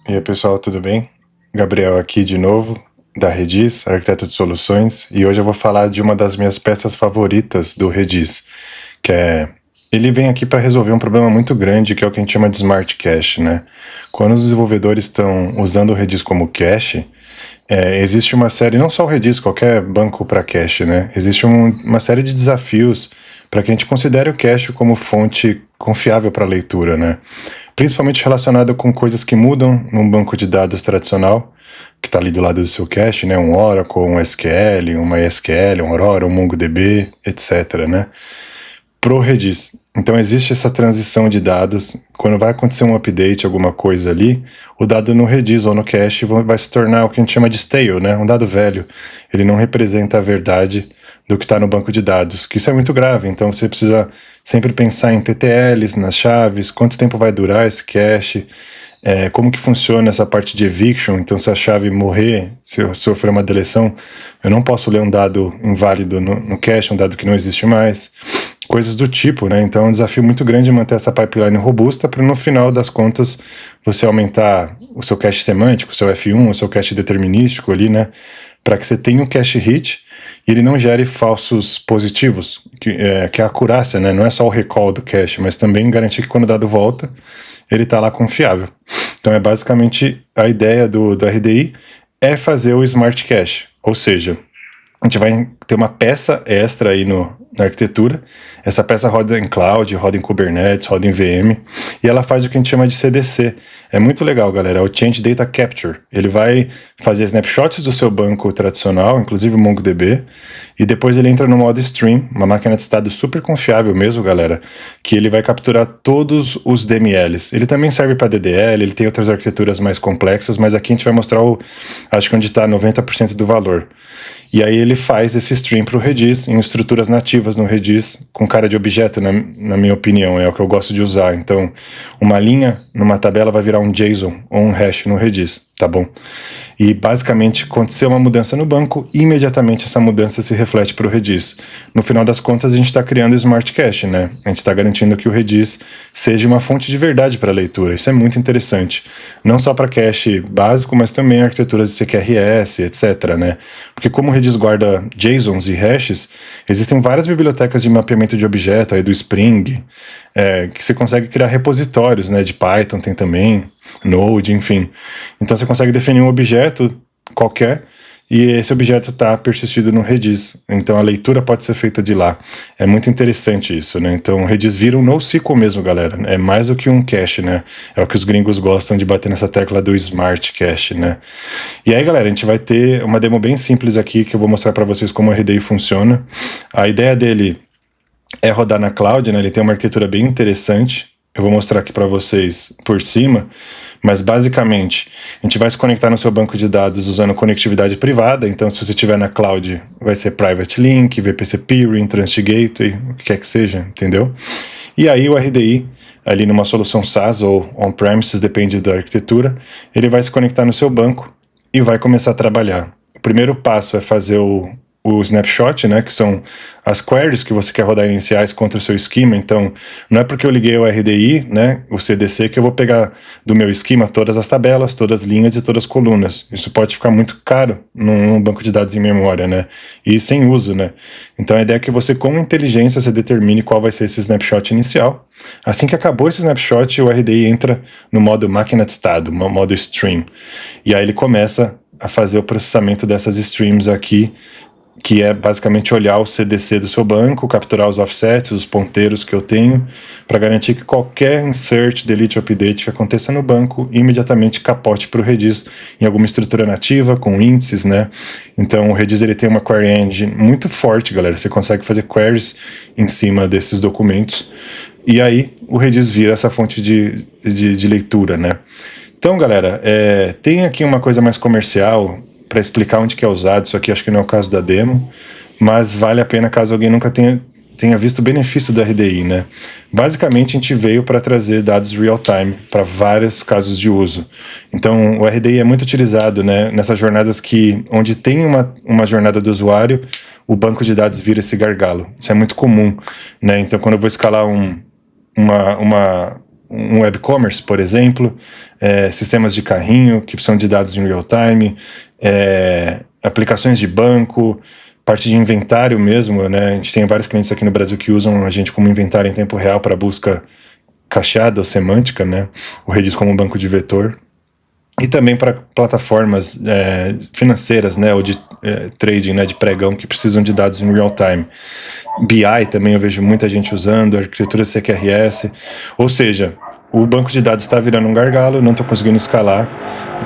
E aí, pessoal, tudo bem? Gabriel aqui de novo, da Redis, arquiteto de soluções, e hoje eu vou falar de uma das minhas peças favoritas do Redis, que é... Ele vem aqui para resolver um problema muito grande, que é o que a gente chama de Smart Cache, né? Quando os desenvolvedores estão usando o Redis como cache, existe uma série, não só o Redis, qualquer banco para cache, né? Existe uma série de desafios para que a gente considere o cache como fonte confiável para leitura, né? Principalmente relacionado com coisas que mudam num banco de dados tradicional, que está ali do lado do seu cache, né? Um Oracle, um SQL, uma MySQL, um Aurora, um MongoDB, etc., né? Pro Redis. Então existe essa transição de dados. Quando vai acontecer um update, alguma coisa ali, o dado no Redis ou no cache vai se tornar o que a gente chama de stale, né? Um dado velho. Ele não representa a verdade do que está no banco de dados, que isso é muito grave. Então você precisa sempre pensar em TTLs, nas chaves, quanto tempo vai durar esse cache, como que funciona essa parte de eviction. Então se a chave morrer, se eu sofrer uma deleção, eu não posso ler um dado inválido no cache, um dado que não existe mais. Coisas do tipo, né? Então é um desafio muito grande manter essa pipeline robusta para no final das contas você aumentar o seu cache semântico, o seu F1, o seu cache determinístico ali, né? Para que você tenha um cache hit e ele não gere falsos positivos, que é a acurácia, né? Não é só o recall do cache, mas também garantir que quando o dado volta, ele está lá confiável. Então é basicamente a ideia do RDI é fazer o Smart Cache, ou seja, a gente vai ter uma peça extra aí na arquitetura. Essa peça roda em cloud, roda em Kubernetes, roda em VM, e ela faz o que a gente chama de CDC. É muito legal, galera, é o Change Data Capture. Ele vai fazer snapshots do seu banco tradicional, inclusive o MongoDB, e depois ele entra no modo Stream, uma máquina de estado super confiável mesmo, galera, que ele vai capturar todos os DMLs. Ele também serve para DDL, ele tem outras arquiteturas mais complexas, mas aqui a gente vai mostrar acho que onde está 90% do valor. E aí ele faz esse stream para o Redis, em estruturas nativas no Redis, com cara de objeto, na minha opinião, é o que eu gosto de usar. Então, uma linha numa tabela vai virar um JSON ou um hash no Redis, tá bom? E basicamente aconteceu uma mudança no banco, e imediatamente essa mudança se reflete para o Redis. No final das contas, a gente está criando o Smart Cache, né? A gente está garantindo que o Redis seja uma fonte de verdade para a leitura. Isso é muito interessante. Não só para cache básico, mas também arquiteturas de CQRS, etc., né? Porque como o Redis guarda JSONs e hashes, existem várias bibliotecas de mapeamento de objeto, aí do Spring, que você consegue criar repositórios, né? De Python tem também, Node, enfim. Então você consegue definir um objeto qualquer e esse objeto está persistido no Redis. Então a leitura pode ser feita de lá. É muito interessante isso, né? Então o Redis vira um NoSQL mesmo, galera. É mais do que um cache, né? É o que os gringos gostam de bater nessa tecla do Smart Cache, né? E aí, galera, a gente vai ter uma demo bem simples aqui que eu vou mostrar para vocês como o RDI funciona. A ideia dele é rodar na cloud, né? Ele tem uma arquitetura bem interessante. Eu vou mostrar aqui para vocês por cima, mas basicamente a gente vai se conectar no seu banco de dados usando conectividade privada. Então, se você estiver na cloud, vai ser Private Link, VPC Peering, Transit Gateway, o que quer que seja, entendeu? E aí o RDI, ali numa solução SaaS ou on-premises, depende da arquitetura, ele vai se conectar no seu banco e vai começar a trabalhar. O primeiro passo é fazer o snapshot, né, que são as queries que você quer rodar iniciais contra o seu esquema. Então, não é porque eu liguei o RDI, né, o CDC, que eu vou pegar do meu esquema todas as tabelas, todas as linhas e todas as colunas. Isso pode ficar muito caro num banco de dados em memória, né, e sem uso, né. Então, a ideia é que você, com inteligência, você determine qual vai ser esse snapshot inicial. Assim que acabou esse snapshot, o RDI entra no modo máquina de estado, no modo stream. E aí ele começa a fazer o processamento dessas streams aqui, que é basicamente olhar o CDC do seu banco, capturar os offsets, os ponteiros que eu tenho, para garantir que qualquer insert, delete, update que aconteça no banco, imediatamente capote para o Redis em alguma estrutura nativa, com índices, né? Então o Redis ele tem uma query engine muito forte, galera, você consegue fazer queries em cima desses documentos, e aí o Redis vira essa fonte de leitura, né? Então, galera, tem aqui uma coisa mais comercial, para explicar onde que é usado. Isso aqui acho que não é o caso da demo, mas vale a pena caso alguém nunca tenha visto o benefício do RDI, né? Basicamente, a gente veio para trazer dados real-time para vários casos de uso. Então, o RDI é muito utilizado, né, nessas jornadas onde tem uma jornada do usuário, o banco de dados vira esse gargalo. Isso é muito comum, né? Então, quando eu vou escalar um um web commerce, por exemplo, sistemas de carrinho que precisam de dados em real time, aplicações de banco, parte de inventário mesmo, né? A gente tem vários clientes aqui no Brasil que usam a gente como inventário em tempo real para busca cacheada ou semântica, né? O Redis como um banco de vetor. E também para plataformas financeiras, né, ou de trading, né, de pregão, que precisam de dados em real time. BI também eu vejo muita gente usando, arquitetura CQRS, ou seja, o banco de dados está virando um gargalo, não estou conseguindo escalar.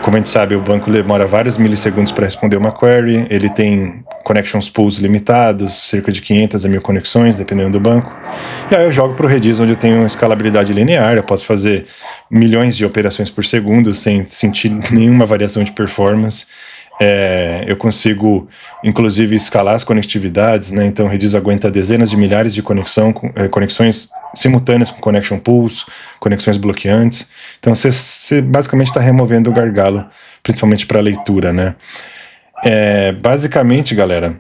Como a gente sabe, o banco demora vários milissegundos para responder uma query, ele tem connections pools limitados, cerca de 500 a 1000 conexões, dependendo do banco. E aí eu jogo para o Redis, onde eu tenho escalabilidade linear, eu posso fazer milhões de operações por segundo sem sentir nenhuma variação de performance. Eu consigo, inclusive, escalar as conectividades, né? Então o Redis aguenta dezenas de milhares de conexões simultâneas com connection pools, conexões bloqueantes. Então você basicamente está removendo o gargalo, principalmente para leitura, né? Basicamente, galera,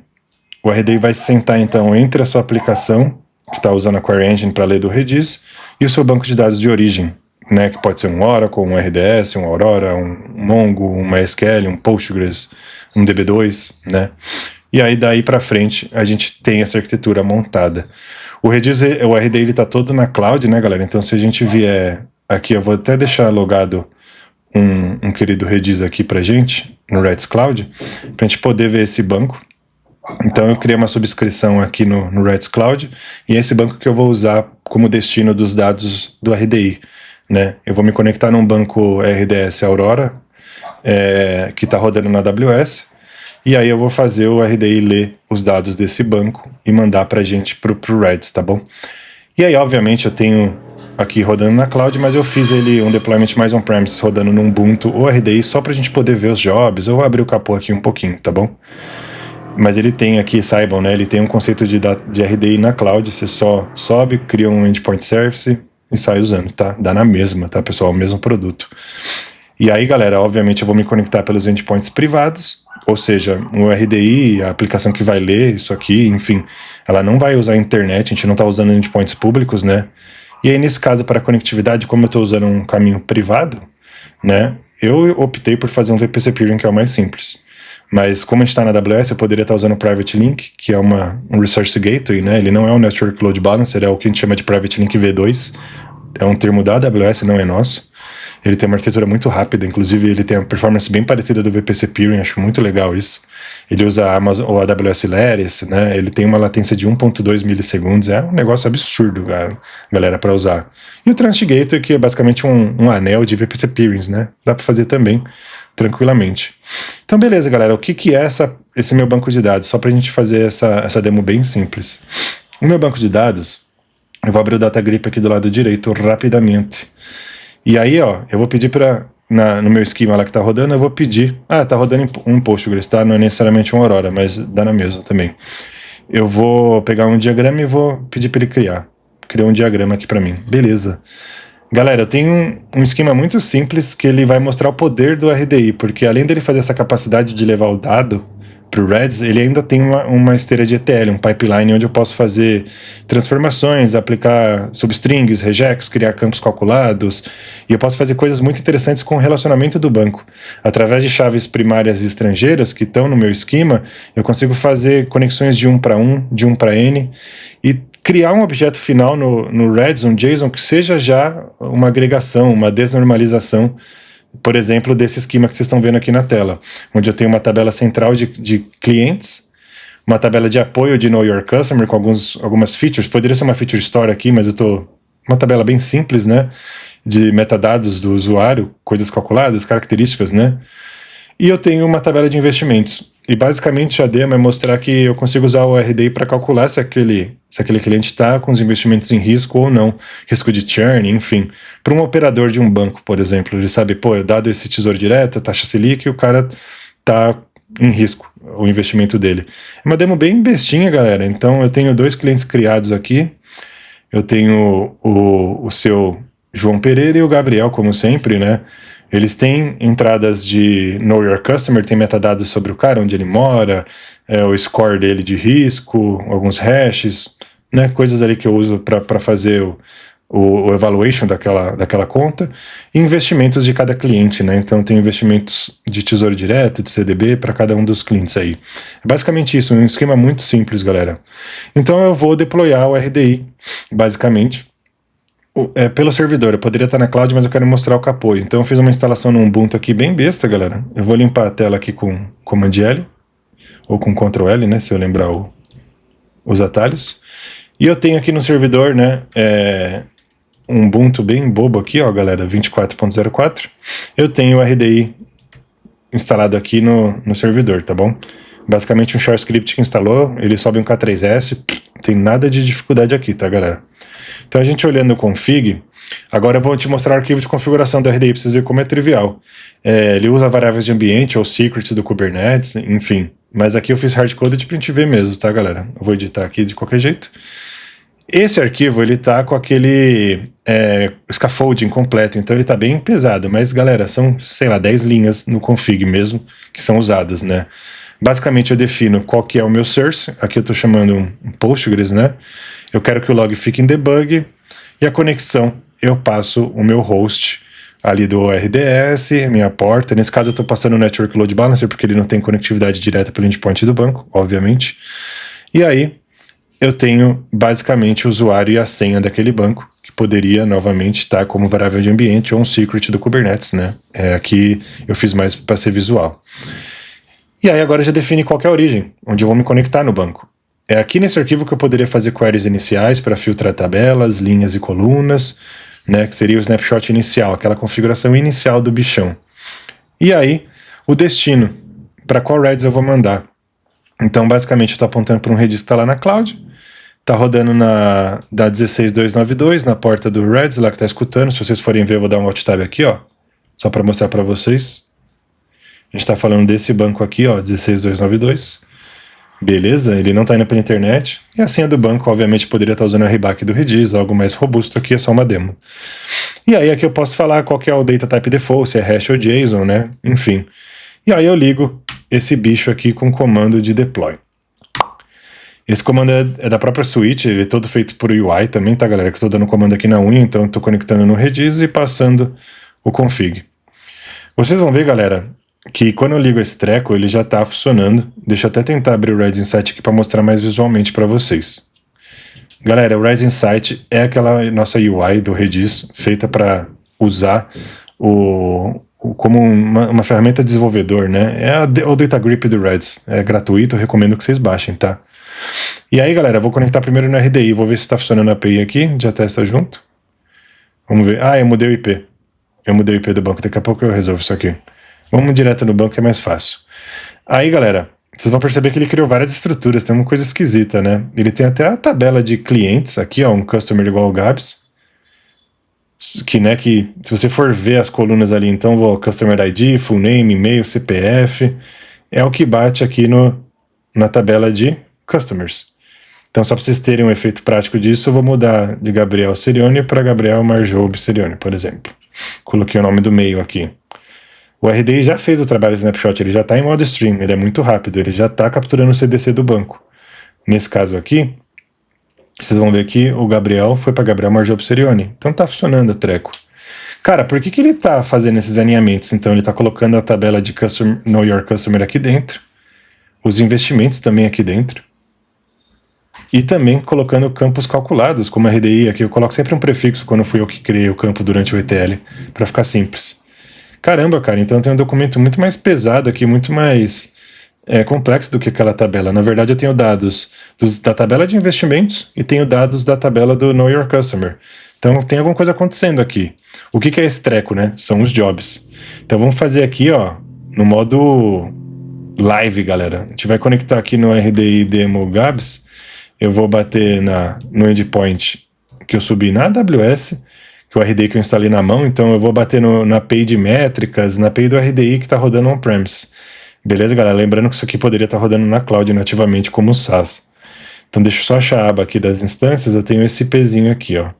o RDI vai se sentar então entre a sua aplicação, que está usando a Query Engine para ler do Redis, e o seu banco de dados de origem, né, que pode ser um Oracle, um RDS, um Aurora, um Mongo, um MySQL, um Postgres, um DB2, né? E aí daí para frente a gente tem essa arquitetura montada. O Redis, o RDI, ele tá todo na cloud, né, galera? Então se a gente vier aqui, eu vou até deixar logado um querido Redis aqui pra gente, no Redis Cloud, pra gente poder ver esse banco. Então eu criei uma subscrição aqui no Redis Cloud, e é esse banco que eu vou usar como destino dos dados do RDI. Né? Eu vou me conectar num banco RDS Aurora, que está rodando na AWS, e aí eu vou fazer o RDI ler os dados desse banco e mandar para a gente pro Redis, tá bom? E aí, obviamente, eu tenho aqui rodando na cloud, mas eu fiz ele um deployment mais on-premise, rodando no Ubuntu ou RDI, só para a gente poder ver os jobs. Eu vou abrir o capô aqui um pouquinho, tá bom? Mas ele tem aqui, saibam, né? Ele tem um conceito de RDI na cloud, você só sobe, cria um endpoint service e sai usando, tá? Dá na mesma, tá, pessoal? O mesmo produto. E aí, galera, obviamente eu vou me conectar pelos endpoints privados, ou seja, o RDI, a aplicação que vai ler isso aqui, enfim, ela não vai usar a internet, a gente não tá usando endpoints públicos, né? E aí, nesse caso, para conectividade, como eu tô usando um caminho privado, né, eu optei por fazer um VPC peering, que é o mais simples. Mas como a gente está na AWS, eu poderia estar usando o Private Link, que é um Resource Gateway, né? Ele não é um Network Load Balancer, é o que a gente chama de Private Link V2. É um termo da AWS, não é nosso. Ele tem uma arquitetura muito rápida, inclusive ele tem uma performance bem parecida do VPC Peering, acho muito legal isso. Ele usa o AWS Lattice, né? Ele tem uma latência de 1.2 milissegundos, é um negócio absurdo, galera, para usar. E o Transit Gateway, que é basicamente um anel de VPC Peerings, né? Dá para fazer também tranquilamente. Então, beleza, galera. O que é esse meu banco de dados? Só para a gente fazer essa demo bem simples. O meu banco de dados, eu vou abrir o Data Grip aqui do lado direito rapidamente. E aí, ó, eu vou pedir no meu esquema lá que tá rodando, eu vou pedir... tá rodando um Postgres, tá? Não é necessariamente um Aurora, mas dá na mesma também. Eu vou pegar um diagrama e vou pedir para ele criar. Criou um diagrama aqui para mim. Beleza. Galera, eu tenho um esquema muito simples que ele vai mostrar o poder do RDI, porque além dele fazer essa capacidade de levar o dado para o Redis, ele ainda tem uma esteira de ETL, um pipeline onde eu posso fazer transformações, aplicar substrings, regex, criar campos calculados, e eu posso fazer coisas muito interessantes com o relacionamento do banco. Através de chaves primárias estrangeiras que estão no meu esquema, eu consigo fazer conexões de 1 para 1, de 1 para N, e criar um objeto final no Redis, um JSON, que seja já uma agregação, uma desnormalização, por exemplo, desse esquema que vocês estão vendo aqui na tela, onde eu tenho uma tabela central de clientes, uma tabela de apoio de Know Your Customer com algumas features, poderia ser uma feature store aqui, mas uma tabela bem simples, né, de metadados do usuário, coisas calculadas, características, né, e eu tenho uma tabela de investimentos. E basicamente a demo é mostrar que eu consigo usar o RDI para calcular se aquele cliente está com os investimentos em risco ou não, risco de churn, enfim. Para um operador de um banco, por exemplo, ele sabe, dado esse tesouro direto, a taxa Selic, o cara está em risco, o investimento dele. É uma demo bem bestinha, galera. Então eu tenho 2 clientes criados aqui. Eu tenho o seu João Pereira e o Gabriel, como sempre, né? Eles têm entradas de Know Your Customer, tem metadados sobre o cara, onde ele mora, o score dele de risco, alguns hashes, né, coisas ali que eu uso para fazer o evaluation daquela conta, e investimentos de cada cliente, né? Então tem investimentos de Tesouro Direto, de CDB para cada um dos clientes aí. É basicamente isso, um esquema muito simples, galera. Então eu vou deployar o RDI, basicamente, pelo servidor. Eu poderia estar na cloud, mas eu quero mostrar o capô. Então eu fiz uma instalação no Ubuntu aqui bem besta, galera. Eu vou limpar a tela aqui com Command L, ou com Ctrl L, né, se eu lembrar os atalhos. E eu tenho aqui no servidor, né, um Ubuntu bem bobo aqui, ó, galera, 24.04. Eu tenho o RDI instalado aqui no servidor, tá bom? Basicamente um shell script que instalou, ele sobe um K3S, não tem nada de dificuldade aqui, tá, galera? Então a gente olhando o config, agora eu vou te mostrar o arquivo de configuração do RDI para vocês verem como é trivial. Ele usa variáveis de ambiente ou secrets do Kubernetes, enfim. Mas aqui eu fiz hardcoded pra gente ver mesmo, tá, galera? Eu vou editar aqui de qualquer jeito. Esse arquivo, ele tá com aquele scaffolding completo, então ele tá bem pesado, mas, galera, são, sei lá, 10 linhas no config mesmo, que são usadas, né? Basicamente eu defino qual que é o meu source, aqui eu tô chamando um Postgres, né? Eu quero que o log fique em debug, e a conexão, eu passo o meu host ali do RDS, minha porta, nesse caso eu tô passando o Network Load Balancer, porque ele não tem conectividade direta pelo endpoint do banco, obviamente, e aí eu tenho basicamente o usuário e a senha daquele banco, que poderia novamente estar como variável de ambiente ou um secret do Kubernetes, né? Aqui eu fiz mais para ser visual. E aí agora já define qual que é a origem, onde eu vou me conectar no banco. É aqui nesse arquivo que eu poderia fazer queries iniciais para filtrar tabelas, linhas e colunas, né? Que seria o snapshot inicial, aquela configuração inicial do bichão. E aí o destino, para qual Redis eu vou mandar. Então basicamente eu estou apontando para um Redis que está lá na cloud, tá rodando da 16292, na porta do Redis, lá que tá escutando. Se vocês forem ver, eu vou dar um alt tab aqui, ó, só para mostrar para vocês. A gente tá falando desse banco aqui, ó, 16292. Beleza, ele não tá indo pela internet. E a senha do banco, obviamente, poderia estar usando o RBAC do Redis, algo mais robusto aqui, é só uma demo. E aí aqui eu posso falar qual que é o data type default, se é hash ou JSON, né, enfim. E aí eu ligo esse bicho aqui com o comando de deploy. Esse comando é da própria switch, ele é todo feito por UI também, tá, galera? Que eu tô dando comando aqui na unha, então eu tô conectando no Redis e passando o config. Vocês vão ver, galera, que quando eu ligo esse treco, ele já tá funcionando. Deixa eu até tentar abrir o Redis Insight aqui para mostrar mais visualmente para vocês. Galera, o Redis Insight é aquela nossa UI do Redis, feita para usar como uma ferramenta desenvolvedor, né? É o Data Grip do Redis. É gratuito, eu recomendo que vocês baixem, tá? E aí, galera, eu vou conectar primeiro no RDI, vou ver se está funcionando a API aqui, já testa junto. Vamos ver. Ah, eu mudei o IP. Eu mudei o IP do banco, daqui a pouco eu resolvo isso aqui. Vamos direto no banco, que é mais fácil. Aí, galera, vocês vão perceber que ele criou várias estruturas, tem uma coisa esquisita, né? Ele tem até a tabela de clientes aqui, ó, um customer igual ao Gabs, que se você for ver as colunas ali, então, ó, customer ID, full name, e-mail, CPF, é o que bate aqui na tabela de customers. Então, só para vocês terem um efeito prático disso, eu vou mudar de Gabriel Serione para Gabriel Marjoub Serione, por exemplo. Coloquei o nome do meio aqui. O RDI já fez o trabalho de snapshot, ele já está em modo stream, ele é muito rápido, ele já está capturando o CDC do banco. Nesse caso aqui, vocês vão ver que o Gabriel foi para Gabriel Marjoub Serione. Então tá funcionando o treco. Cara, por que ele tá fazendo esses alinhamentos? Então ele tá colocando a tabela de Know Your Customer aqui dentro, os investimentos também aqui dentro, e também colocando campos calculados, como RDI aqui. Eu coloco sempre um prefixo quando fui eu que criei o campo durante o ETL, para ficar simples. Caramba, cara, então tem um documento muito mais pesado aqui, muito mais complexo do que aquela tabela. Na verdade, eu tenho dados da tabela de investimentos e tenho dados da tabela do Know Your Customer. Então tem alguma coisa acontecendo aqui. O que é esse treco, né? São os jobs. Então vamos fazer aqui, ó, no modo live, galera. A gente vai conectar aqui no RDI Demo Gabs. Eu vou bater no endpoint que eu subi na AWS, que é o RDI que eu instalei na mão. Então eu vou bater na API de métricas, na API do RDI que está rodando on-premise. Beleza, galera? Lembrando que isso aqui poderia estar rodando na cloud nativamente como SaaS. Então deixa eu só achar a aba aqui das instâncias. Eu tenho esse Pzinho aqui, ó.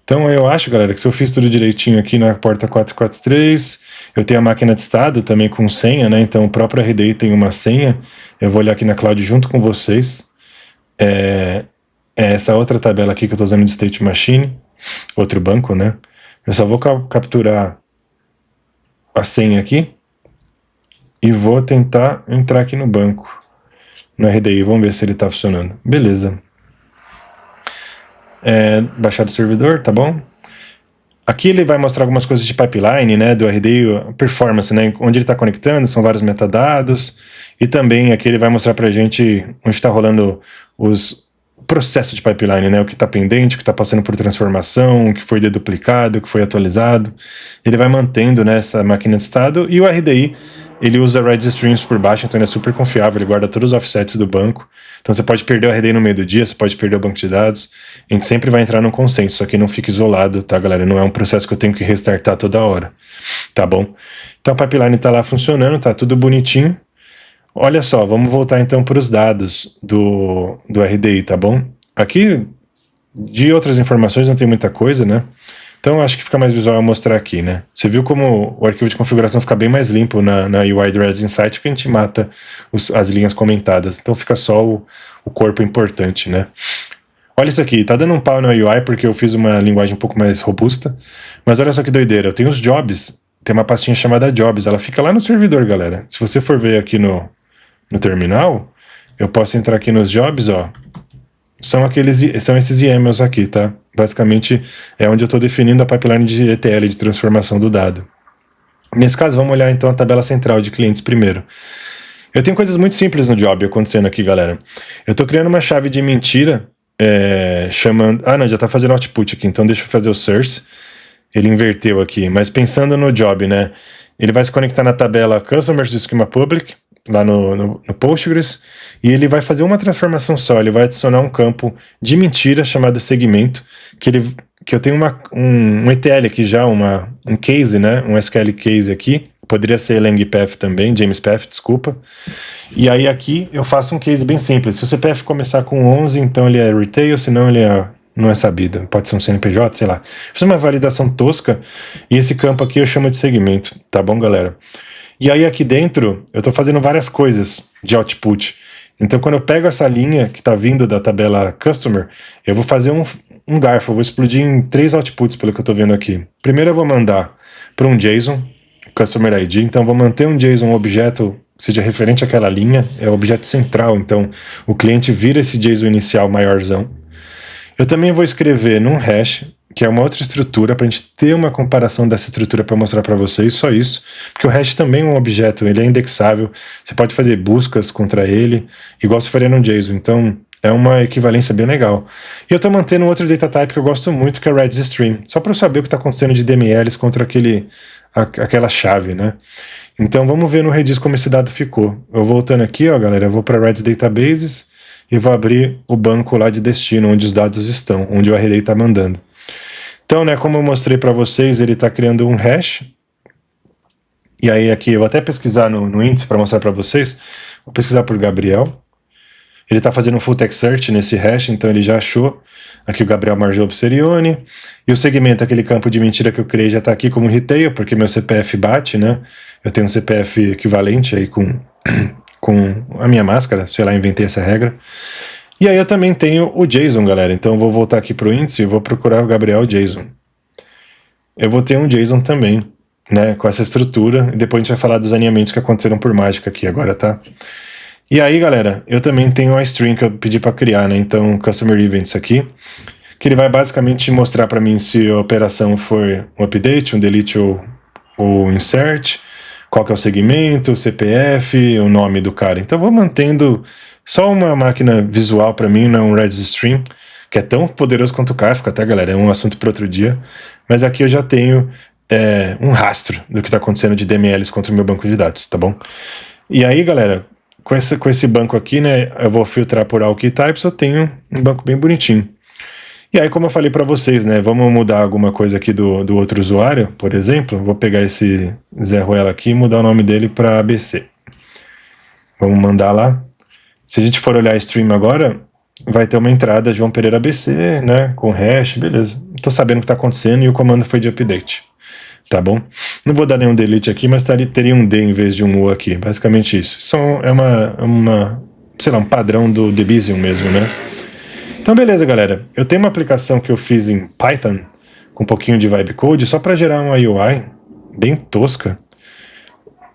Então eu acho, galera, que se eu fiz tudo direitinho aqui na porta 443, eu tenho a máquina de estado também com senha, né? Então o próprio RDI tem uma senha. Eu vou olhar aqui na cloud junto com vocês. Essa outra tabela aqui que eu estou usando de State Machine. outro banco, né? Eu só vou capturar a senha aqui e vou tentar entrar aqui no banco, no RDI, vamos ver se ele está funcionando. Beleza. Baixar do servidor, tá bom? Aqui ele vai mostrar algumas coisas de pipeline, né, do RDI, performance, né, onde ele está conectando, são vários metadados, e também aqui ele vai mostrar pra gente onde está rolando o processo de pipeline, né, o que está pendente, o que está passando por transformação, o que foi deduplicado, o que foi atualizado. Ele vai mantendo, né, essa máquina de estado, e o RDI, ele usa Redis Streams por baixo, então ele é super confiável, ele guarda todos os offsets do banco. Então você pode perder o RDI no meio do dia, você pode perder o banco de dados. A gente sempre vai entrar num consenso, só que não fica isolado, tá, galera? Não é um processo que eu tenho que restartar toda hora, tá bom? Então a pipeline tá lá funcionando, tá tudo bonitinho. Olha só, vamos voltar então para os dados do RDI, tá bom? Aqui, de outras informações não tem muita coisa, né? Então acho que fica mais visual eu mostrar aqui, né? Você viu como o arquivo de configuração fica bem mais limpo na UI do Redis Insight, que a gente mata as linhas comentadas. Então fica só o corpo importante, né? Olha isso aqui, tá dando um pau na UI porque eu fiz uma linguagem um pouco mais robusta, mas olha só que doideira, eu tenho os jobs, tem uma pastinha chamada jobs, ela fica lá no servidor, galera. Se você for ver aqui no terminal, eu posso entrar aqui nos jobs, ó. São esses YAMLs aqui, tá? Basicamente é onde eu estou definindo a pipeline de ETL, de transformação do dado. Nesse caso, vamos olhar então a tabela central de clientes primeiro. Eu tenho coisas muito simples no job acontecendo aqui, galera. Eu estou criando uma chave de mentira, chamando... Ah, não, já está fazendo output aqui, então deixa eu fazer o source. Ele inverteu aqui, mas pensando no job, né? Ele vai se conectar na tabela Customers do Schema Public, lá no Postgres, e ele vai fazer uma transformação só, ele vai adicionar um campo de mentira chamado segmento, que eu tenho um ETL aqui já, um case, né, um SQL case aqui, poderia ser LangPath também, JamesPath, desculpa, e aí aqui eu faço um case bem simples. Se o CPF começar com 11, então ele é retail, senão ele não é sabido, pode ser um CNPJ, sei lá. Fiz uma validação tosca, e esse campo aqui eu chamo de segmento, tá bom, galera? E aí aqui dentro eu estou fazendo várias coisas de output. Então quando eu pego essa linha que está vindo da tabela Customer, eu vou fazer um garfo, eu vou explodir em 3 outputs pelo que eu estou vendo aqui. Primeiro eu vou mandar para um JSON, Customer ID, então vou manter um JSON, um objeto que seja referente àquela linha, é o objeto central, então o cliente vira esse JSON inicial maiorzão. Eu também vou escrever num hash, que é uma outra estrutura, para a gente ter uma comparação dessa estrutura para mostrar para vocês, só isso, porque o hash também é um objeto, ele é indexável, você pode fazer buscas contra ele, igual se faria no JSON, então é uma equivalência bem legal. E eu estou mantendo outro data type que eu gosto muito, que é o Redis Stream, só para eu saber o que está acontecendo de DMLs contra aquela chave, né? Então vamos ver no Redis como esse dado ficou. Eu voltando aqui, ó, galera, eu vou para Redis Databases e vou abrir o banco lá de destino, onde os dados estão, onde o RDI está mandando. Então, né, como eu mostrei para vocês, ele está criando um hash. E aí aqui, eu vou até pesquisar no índice para mostrar para vocês. Vou pesquisar por Gabriel. Ele está fazendo um full text search nesse hash, então ele já achou. Aqui o Gabriel Marjol Pserione. E o segmento, aquele campo de mentira que eu criei, já está aqui como retail, porque meu CPF bate, né? Eu tenho um CPF equivalente aí com a minha máscara, sei lá, inventei essa regra. E aí eu também tenho o JSON, galera. Então eu vou voltar aqui para o índice e vou procurar o Gabriel JSON. Eu vou ter um JSON também, né, com essa estrutura. E depois a gente vai falar dos alinhamentos que aconteceram por mágica aqui agora, tá? E aí, galera, eu também tenho a string que eu pedi para criar, né? Então, Customer Events aqui, que ele vai basicamente mostrar para mim se a operação for um update, um delete ou insert, qual que é o segmento, o CPF, o nome do cara. Então, eu vou mantendo só uma máquina visual para mim, né? Um Redis Stream, que é tão poderoso quanto o Kafka, tá, galera? É um assunto para outro dia. Mas aqui eu já tenho um rastro do que está acontecendo de DMLs contra o meu banco de dados, tá bom? E aí, galera, com esse banco aqui, né, eu vou filtrar por all key types, eu tenho um banco bem bonitinho. E aí, como eu falei para vocês, né, vamos mudar alguma coisa aqui do outro usuário, por exemplo, vou pegar esse Zé Ruela aqui e mudar o nome dele para ABC. Vamos mandar lá. Se a gente for olhar a stream agora, vai ter uma entrada João Pereira ABC, né, com hash, beleza. Tô sabendo o que tá acontecendo e o comando foi de update. Tá bom? Não vou dar nenhum delete aqui, mas teria um D em vez de um O aqui. Basicamente isso. Isso é sei lá, um padrão do Debizium mesmo, né? Então beleza, galera. Eu tenho uma aplicação que eu fiz em Python com um pouquinho de vibe code, só para gerar uma UI bem tosca,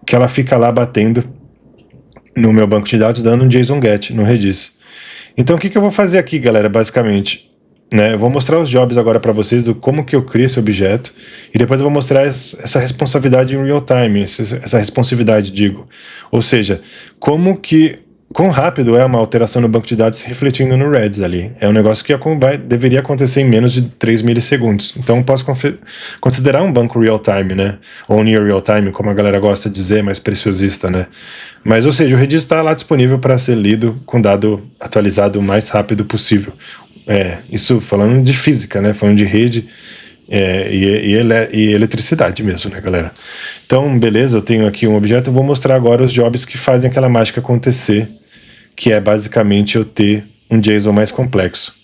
que ela fica lá batendo no meu banco de dados, dando um JSON GET no Redis. Então o que eu vou fazer aqui, galera, basicamente? Né, eu vou mostrar os jobs agora para vocês do como que eu crio esse objeto, e depois eu vou mostrar essa responsabilidade em real time, essa responsividade, digo. Ou seja, quão rápido é uma alteração no banco de dados refletindo no Redis ali. É um negócio que deveria acontecer em menos de 3 milissegundos. Então eu posso considerar um banco real time, né? Ou near real time, como a galera gosta de dizer, mais preciosista, né? Mas, ou seja, o Redis está lá disponível para ser lido com dado atualizado o mais rápido possível. Isso falando de física, né? Falando de rede e eletricidade mesmo, né, galera? Então, beleza, eu tenho aqui um objeto, eu vou mostrar agora os jobs que fazem aquela mágica acontecer, que é basicamente eu ter um JSON mais complexo.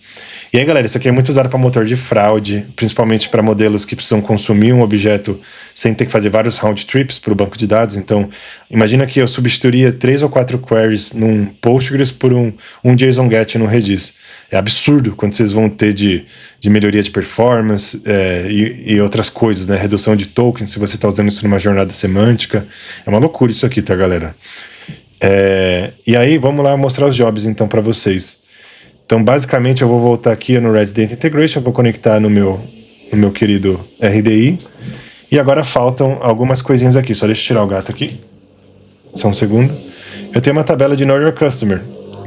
E aí, galera, isso aqui é muito usado para motor de fraude, principalmente para modelos que precisam consumir um objeto sem ter que fazer vários round trips para o banco de dados. Então, imagina que eu substituiria 3 ou 4 queries num Postgres por um JSON GET no Redis. É absurdo quando vocês vão ter de melhoria de performance e outras coisas, né? Redução de tokens, se você está usando isso numa jornada semântica. É uma loucura isso aqui, tá, galera? E aí, vamos lá mostrar os jobs, então, para vocês. Então, basicamente, eu vou voltar aqui no Redis Data Integration, vou conectar no meu querido RDI, e agora faltam algumas coisinhas aqui. Só deixa eu tirar o gato aqui. Só um segundo. Eu tenho uma tabela de Know Your Customer,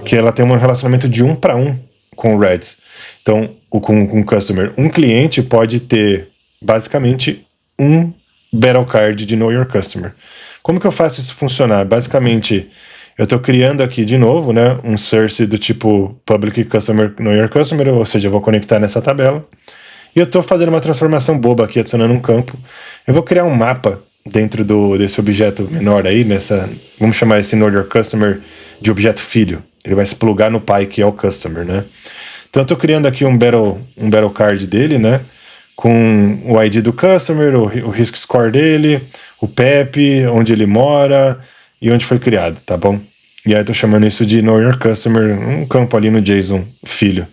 que ela tem um relacionamento de 1 para 1 com o Redis. Então, com o Customer. Um cliente pode ter, basicamente, um Battle Card de Know Your Customer. Como que eu faço isso funcionar? Basicamente, eu estou criando aqui de novo, né, um source do tipo Public Customer Know Your Customer, ou seja, eu vou conectar nessa tabela. E eu estou fazendo uma transformação boba aqui, adicionando um campo. Eu vou criar um mapa dentro desse objeto menor aí, vamos chamar esse Know Your Customer de objeto filho. Ele vai se plugar no pai, que é o Customer, né? Então eu estou criando aqui um battle card dele, né? Com o ID do Customer, o Risk Score dele, o PEP, onde ele mora e onde foi criado, tá bom? E aí eu tô chamando isso de Know Your Customer, um campo ali no JSON filho.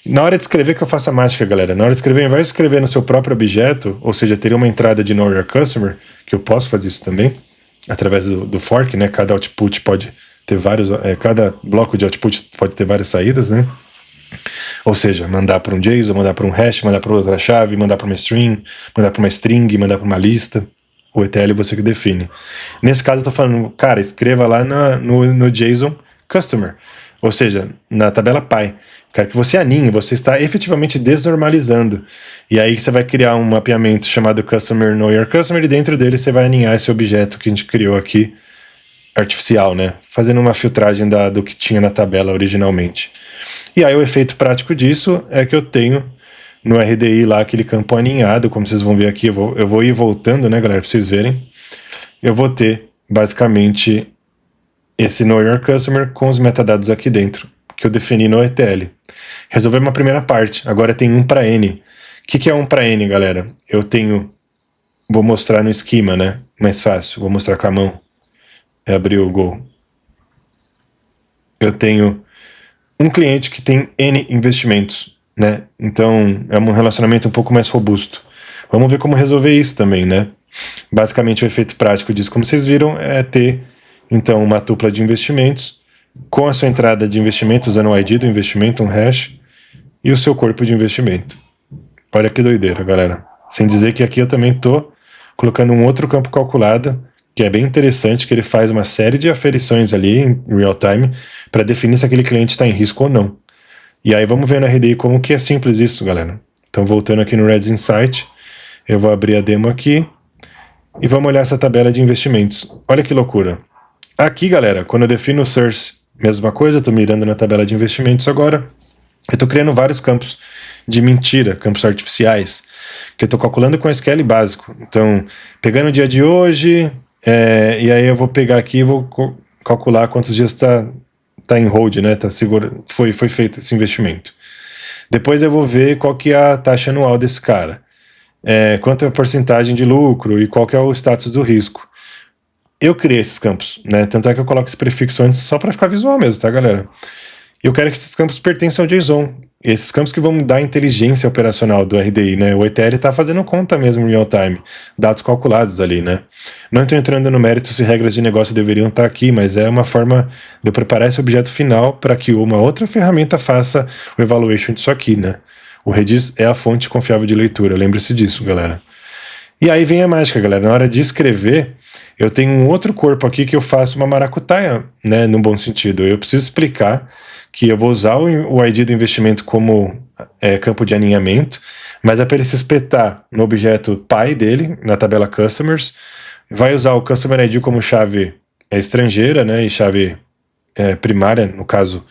Na hora de escrever que eu faço a mágica, galera. Na hora de escrever, ao invés de escrever no seu próprio objeto, ou seja, teria uma entrada de Know Your Customer, que eu posso fazer isso também, através do fork, né? Cada output pode ter cada bloco de output pode ter várias saídas, né? Ou seja, mandar para um JSON, mandar para um hash, mandar para outra chave, mandar para uma string, mandar para uma string, mandar para uma lista. O ETL você que define. Nesse caso eu estou falando, cara, escreva lá no JSON Customer, ou seja, na tabela Py. Quero que você aninhe, você está efetivamente desnormalizando. E aí você vai criar um mapeamento chamado Customer Know Your Customer, e dentro dele você vai aninhar esse objeto que a gente criou aqui, artificial, né? Fazendo uma filtragem do que tinha na tabela originalmente. E aí o efeito prático disso é que eu tenho no RDI lá aquele campo aninhado, como vocês vão ver aqui, eu vou ir voltando, né, galera, para vocês verem. Eu vou ter, basicamente, esse Know Your Customer com os metadados aqui dentro, que eu defini no ETL. Resolvi uma primeira parte, agora tem 1 para N. O que é 1 para N, galera? Vou mostrar no esquema, né, mais fácil, vou mostrar com a mão. Abrir o Go. Eu tenho um cliente que tem N investimentos, né? Então é um relacionamento um pouco mais robusto. Vamos ver como resolver isso também, né? Basicamente o efeito prático disso, como vocês viram, é ter então uma tupla de investimentos com a sua entrada de investimento usando o ID do investimento, um hash, e o seu corpo de investimento. Olha que doideira, galera. Sem dizer que aqui eu também estou colocando um outro campo calculado, que é bem interessante, que ele faz uma série de aferições ali em real time para definir se aquele cliente está em risco ou não. E aí vamos ver no RDI como que é simples isso, galera. Então voltando aqui no Redis Insight, eu vou abrir a demo aqui e vamos olhar essa tabela de investimentos. Olha que loucura. Aqui, galera, quando eu defino o source, mesma coisa, eu estou mirando na tabela de investimentos agora, eu estou criando vários campos de mentira, campos artificiais, que eu estou calculando com SQL básico. Então, pegando o dia de hoje, e aí eu vou pegar aqui e vou calcular quantos dias está em hold, né? Tá seguro, foi feito esse investimento. Depois eu vou ver qual que é a taxa anual desse cara, quanto é a porcentagem de lucro e qual que é o status do risco. Eu criei esses campos, né? Tanto é que eu coloco esse prefixo antes só para ficar visual mesmo, tá, galera? E eu quero que esses campos pertençam ao JSON. esses campos que vão dar a inteligência operacional do RDI, né? O ETL está fazendo conta mesmo em real time, dados calculados ali, né? Não estou entrando no mérito se regras de negócio deveriam estar aqui, mas é uma forma de eu preparar esse objeto final para que uma outra ferramenta faça o evaluation disso aqui, né? O Redis é a fonte confiável de leitura, lembre-se disso, galera. E aí vem a mágica, galera. Na hora de escrever, eu tenho um outro corpo aqui que eu faço uma maracutaia, né? No bom sentido. Eu preciso explicar que eu vou usar o ID do investimento como campo de alinhamento, mas é para ele se espetar no objeto pai dele, na tabela Customers, vai usar o Customer ID como chave estrangeira, né? E chave primária, no caso,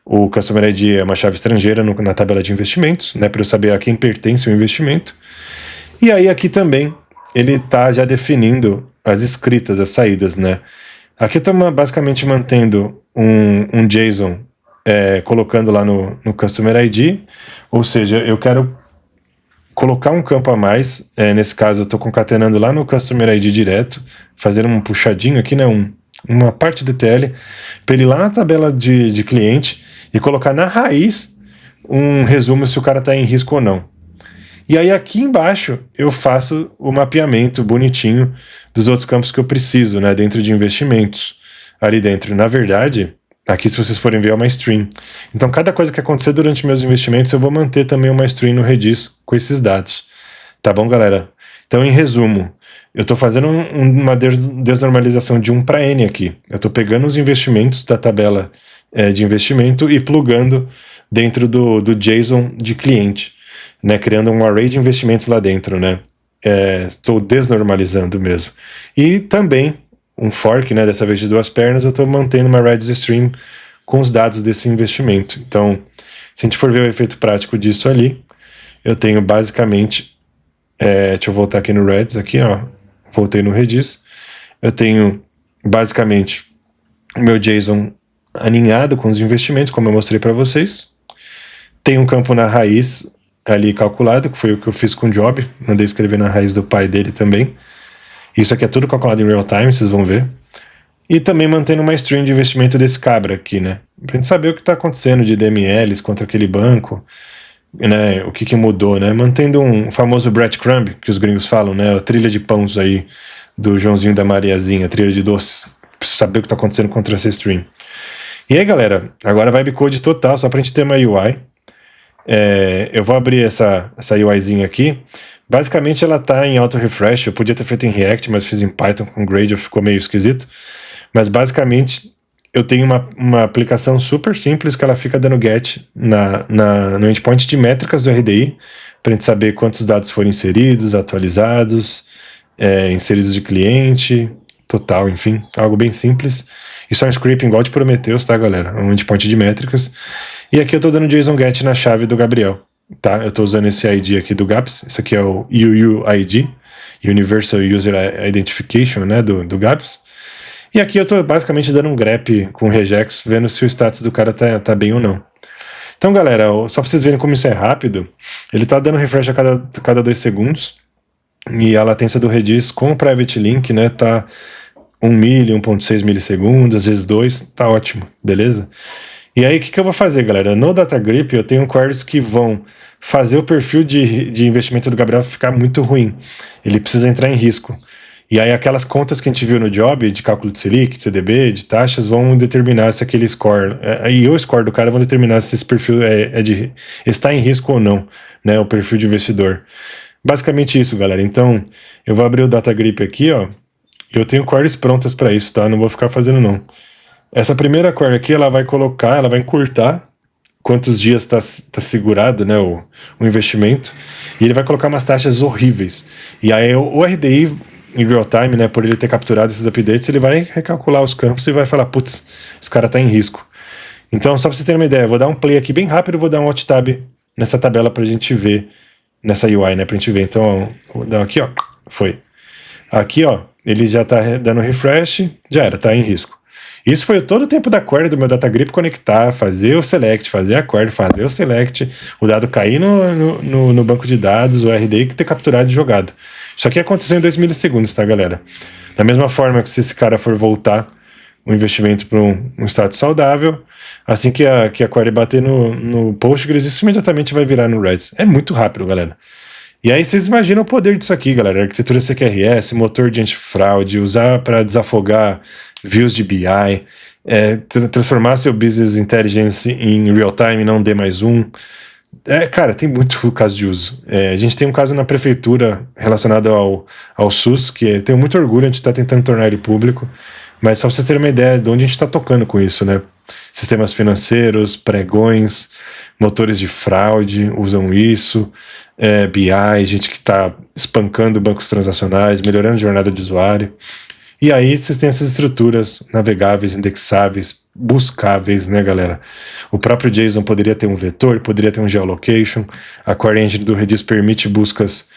o Customer ID é uma chave estrangeira na tabela de investimentos, né? Para eu saber a quem pertence o investimento. E aí aqui também ele está já definindo as escritas, as saídas, né? Aqui eu estou basicamente mantendo um JSON, colocando lá no Customer ID, ou seja, eu quero colocar um campo a mais, nesse caso eu estou concatenando lá no Customer ID direto, fazendo um puxadinho aqui, né? Uma parte do TL, para ele ir lá na tabela de cliente e colocar na raiz um resumo se o cara está em risco ou não. E aí aqui embaixo eu faço o mapeamento bonitinho dos outros campos que eu preciso, né, dentro de investimentos. Ali dentro, na verdade, aqui se vocês forem ver é uma stream. Então cada coisa que acontecer durante meus investimentos eu vou manter também uma stream no Redis com esses dados. Tá bom, galera? Então, em resumo, eu estou fazendo uma desnormalização de 1 para N aqui. Eu estou pegando os investimentos da tabela de investimento e plugando dentro do JSON de cliente, né, criando um array de investimentos lá dentro, né? Estou desnormalizando mesmo. E também um fork, né, dessa vez de 2 pernas, eu estou mantendo uma Redis stream com os dados desse investimento. Então, se a gente for ver o efeito prático disso ali, eu tenho basicamente, deixa eu voltar aqui no Redis, aqui, ó, voltei no Redis, eu tenho basicamente o meu JSON alinhado com os investimentos, como eu mostrei para vocês. Tem um campo na raiz ali calculado, que foi o que eu fiz com o Job, mandei escrever na raiz do pai dele também. Isso aqui é tudo calculado em real time, vocês vão ver. E também mantendo uma stream de investimento desse cabra aqui, né? Pra gente saber o que tá acontecendo de DMLs contra aquele banco, né? O que mudou, né? Mantendo um famoso breadcrumb, que os gringos falam, né? A trilha de pães aí do Joãozinho da Mariazinha, trilha de doces. Preciso saber o que tá acontecendo contra essa stream. E aí, galera, agora vibe code total, só pra gente ter uma UI. Eu vou abrir essa UIzinha aqui. Basicamente ela tá em auto refresh. Eu podia ter feito em React, mas fiz em Python com Gradle, ficou meio esquisito. Mas basicamente eu tenho uma aplicação super simples que ela fica dando get no endpoint de métricas do RDI, para a gente saber quantos dados foram inseridos, atualizados, inseridos de cliente, total, enfim, algo bem simples. Isso é um scripting igual de Prometheus, tá, galera? Um endpoint de métricas. E aqui eu estou dando JSON GET na chave do Gabriel, tá? Eu estou usando esse ID aqui do GAPS, esse aqui é o UUID, Universal User Identification, né, do GAPS. E aqui eu estou basicamente dando um grep com regex, vendo se o status do cara tá bem ou não. Então, galera, só para vocês verem como isso é rápido, ele está dando refresh a cada 2 segundos, e a latência do Redis com o Private Link, né, tá 1 milli, 1.6 milissegundos, às vezes 2, tá ótimo, beleza? E aí, o que eu vou fazer, galera? No DataGrip, eu tenho queries que vão fazer o perfil de investimento do Gabriel ficar muito ruim. Ele precisa entrar em risco. E aí, aquelas contas que a gente viu no Job, de cálculo de Selic, de CDB, de taxas, vão determinar se aquele score... E o score do cara vão determinar se esse perfil está em risco ou não, né? O perfil de investidor. Basicamente isso, galera. Então, eu vou abrir o DataGrip aqui, ó. Eu tenho queries prontas para isso, tá? Não vou ficar fazendo, não. Essa primeira query aqui, ela vai encurtar quantos dias está segurado, né, o investimento, e ele vai colocar umas taxas horríveis. E aí o RDI, em real time, né, por ele ter capturado esses updates, ele vai recalcular os campos e vai falar, putz, esse cara tá em risco. Então, só para vocês terem uma ideia, eu vou dar um play aqui bem rápido, vou dar um alt tab nessa tabela pra gente ver, nessa UI, né, pra gente ver. Então, vou dar aqui, ó, foi. Aqui, ó, ele já tá dando refresh, já era, tá em risco. Isso foi todo o tempo da query do meu DataGrip conectar, fazer o select, fazer a query, fazer o select, o dado cair no banco de dados, o RDI que ter capturado e jogado. Isso aqui aconteceu em 2 milissegundos, tá, galera? Da mesma forma que se esse cara for voltar um investimento para um status saudável. Assim que a query bater no Postgres, isso imediatamente vai virar no Redis. É muito rápido, galera. E aí vocês imaginam o poder disso aqui, galera. Arquitetura CQRS, motor de antifraude, usar para desafogar views de BI, transformar seu Business Intelligence em real time, não D mais um. Cara, tem muito caso de uso. A gente tem um caso na prefeitura relacionado ao SUS, que tenho muito orgulho, a gente está tentando tornar ele público, mas só para vocês terem uma ideia de onde a gente está tocando com isso, né? Sistemas financeiros, pregões, motores de fraude usam isso, BI, gente que está espancando bancos transacionais, melhorando a jornada de usuário. E aí vocês têm essas estruturas navegáveis, indexáveis, buscáveis, né, galera? O próprio JSON poderia ter um vetor, poderia ter um geolocation. A Query Engine do Redis permite buscas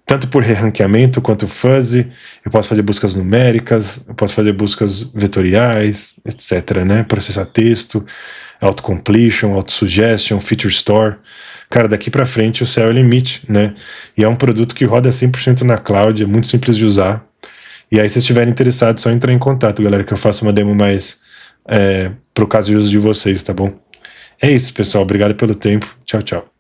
tanto por reranqueamento quanto fuzzy. Eu posso fazer buscas numéricas, eu posso fazer buscas vetoriais, etc, né? Processar texto, autocompletion, autosuggestion, feature store. Cara, daqui para frente o céu é o limite, né? E é um produto que roda 100% na cloud, é muito simples de usar. E aí, se estiverem interessados, só entrar em contato, galera, que eu faço uma demo mais pro caso de uso de vocês, tá bom? É isso, pessoal. Obrigado pelo tempo. Tchau, tchau.